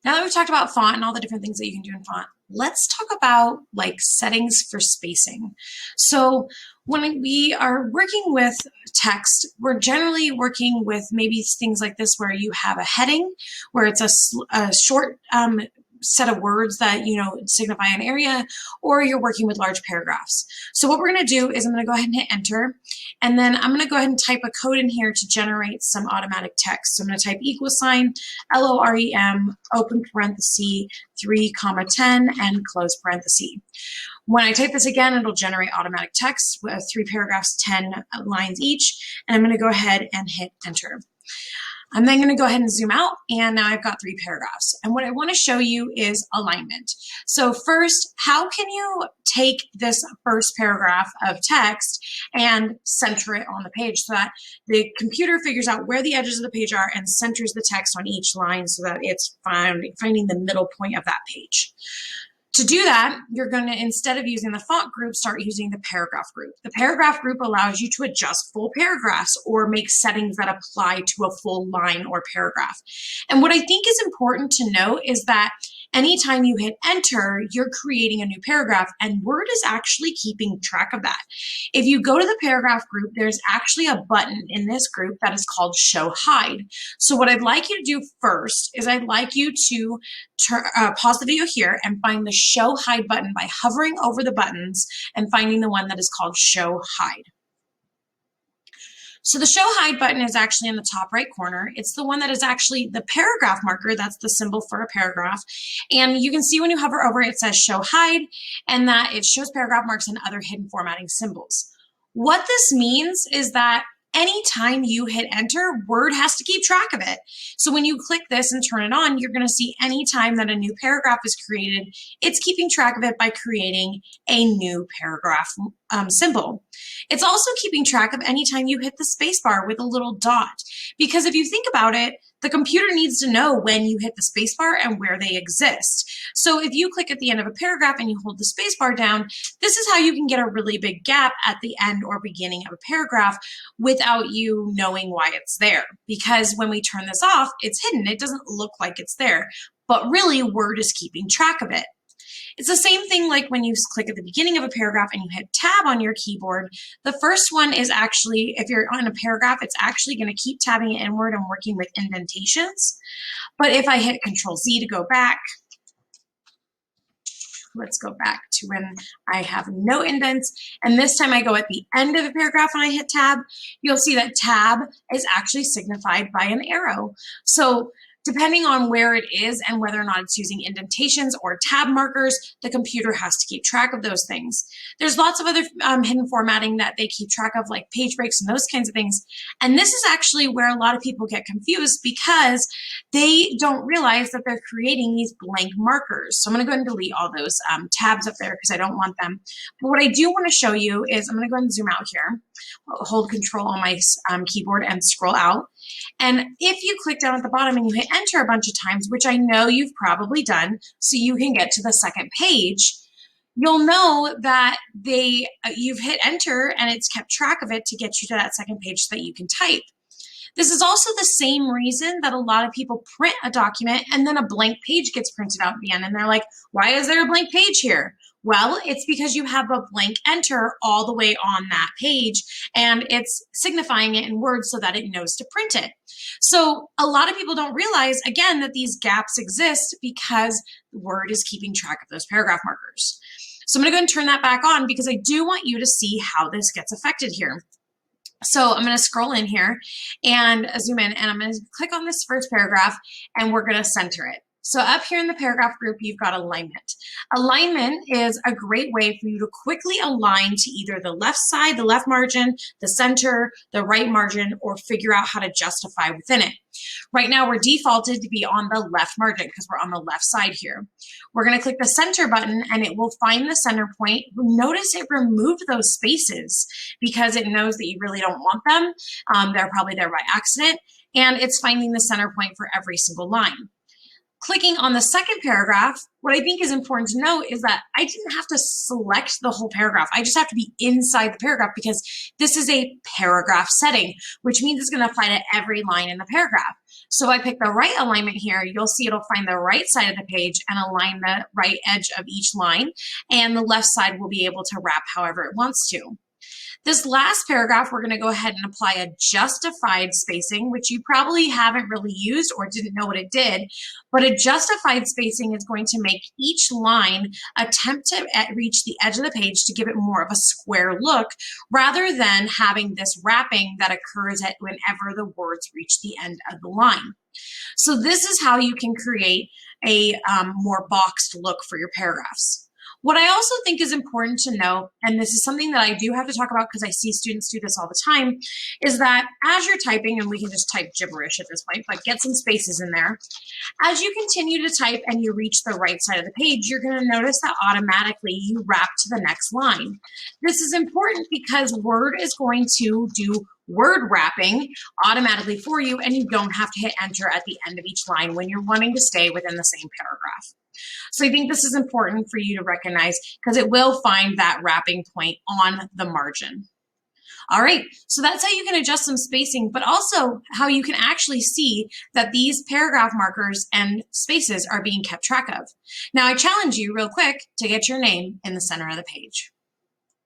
Now that we've talked about font and all the different things that you can do in font, let's talk about like settings for spacing. So when we are working with text, we're generally working with maybe things like this where you have a heading, where it's a short set of words that signify an area, or you're working with large paragraphs. So what we're going to do is I'm going to go ahead and hit enter, and then I'm going to go ahead and type a code in here to generate some automatic text. So I'm going to type =, LOREM, open parenthesis, 3,10, and close parenthesis. When I type this again, it'll generate automatic text with 3 paragraphs, 10 lines each, and I'm going to go ahead and hit enter. I'm then going to go ahead and zoom out, and now I've got 3 paragraphs. And what I want to show you is alignment. So first, how can you take this first paragraph of text and center it on the page so that the computer figures out where the edges of the page are and centers the text on each line so that it's finding the middle point of that page? To do that, you're going to, instead of using the font group, start using the paragraph group. The paragraph group allows you to adjust full paragraphs or make settings that apply to a full line or paragraph. And what I think is important to note is that anytime you hit enter, you're creating a new paragraph, and Word is actually keeping track of that. If you go to the paragraph group, there's actually a button in this group that is called Show Hide. So what I'd like you to do first is I'd like you to pause the video here and find the Show Hide button by hovering over the buttons and finding the one that is called Show Hide. So the Show Hide button is actually in the top right corner. It's the one that is actually the paragraph marker. That's the symbol for a paragraph. And you can see when you hover over it, it says Show Hide, and that it shows paragraph marks and other hidden formatting symbols. What this means is that anytime you hit enter, Word has to keep track of it. So when you click this and turn it on, you're going to see anytime that a new paragraph is created, it's keeping track of it by creating a new paragraph symbol. It's also keeping track of anytime you hit the space bar with a little dot, because if you think about it, the computer needs to know when you hit the space bar and where they exist. So if you click at the end of a paragraph and you hold the space bar down, this is how you can get a really big gap at the end or beginning of a paragraph without you knowing why it's there. Because when we turn this off, it's hidden. It doesn't look like it's there, but really Word is keeping track of it. It's the same thing like when you click at the beginning of a paragraph and you hit tab on your keyboard. The first one is actually, if you're on a paragraph, it's actually going to keep tabbing it inward and working with indentations. But if I hit Control Z to go back, let's go back to when I have no indents. And this time I go at the end of the paragraph and I hit tab, you'll see that tab is actually signified by an arrow. So depending on where it is and whether or not it's using indentations or tab markers, the computer has to keep track of those things. There's lots of other hidden formatting that they keep track of, like page breaks and those kinds of things. And this is actually where a lot of people get confused because they don't realize that they're creating these blank markers. So I'm going to go ahead and delete all those tabs up there because I don't want them. But what I do want to show you is I'm going to go ahead and zoom out here, hold Control on my keyboard and scroll out. And if you click down at the bottom and you hit enter a bunch of times, which I know you've probably done, so you can get to the second page, you'll know that you've hit enter and it's kept track of it to get you to that second page so that you can type. This is also the same reason that a lot of people print a document and then a blank page gets printed out at the end. And they're like, why is there a blank page here? Well, it's because you have a blank enter all the way on that page and it's signifying it in Word so that it knows to print it. So a lot of people don't realize, again, that these gaps exist because Word is keeping track of those paragraph markers. So I'm going to go and turn that back on because I do want you to see how this gets affected here. So I'm going to scroll in here and zoom in, and I'm going to click on this first paragraph and we're going to center it. So up here in the paragraph group, you've got alignment. Alignment is a great way for you to quickly align to either the left side, the left margin, the center, the right margin, or figure out how to justify within it. Right now, we're defaulted to be on the left margin because we're on the left side here. We're going to click the center button and it will find the center point. Notice it removed those spaces because it knows that you really don't want them. They're probably there by accident, and it's finding the center point for every single line. Clicking on the second paragraph, what I think is important to note is that I didn't have to select the whole paragraph. I just have to be inside the paragraph because this is a paragraph setting, which means it's going to apply to every line in the paragraph. So if I pick the right alignment here, you'll see it'll find the right side of the page and align the right edge of each line, and the left side will be able to wrap however it wants to. This last paragraph, we're going to go ahead and apply a justified spacing, which you probably haven't really used or didn't know what it did. But a justified spacing is going to make each line attempt to reach the edge of the page to give it more of a square look, rather than having this wrapping that occurs at whenever the words reach the end of the line. So this is how you can create a more boxed look for your paragraphs. What I also think is important to note, and this is something that I do have to talk about because I see students do this all the time, is that as you're typing, and we can just type gibberish at this point, but get some spaces in there. As you continue to type and you reach the right side of the page, you're going to notice that automatically you wrap to the next line. This is important because Word is going to do word wrapping automatically for you, and you don't have to hit enter at the end of each line when you're wanting to stay within the same paragraph. So I think this is important for you to recognize because it will find that wrapping point on the margin. All right, so that's how you can adjust some spacing, but also how you can actually see that these paragraph markers and spaces are being kept track of. Now I challenge you real quick to get your name in the center of the page.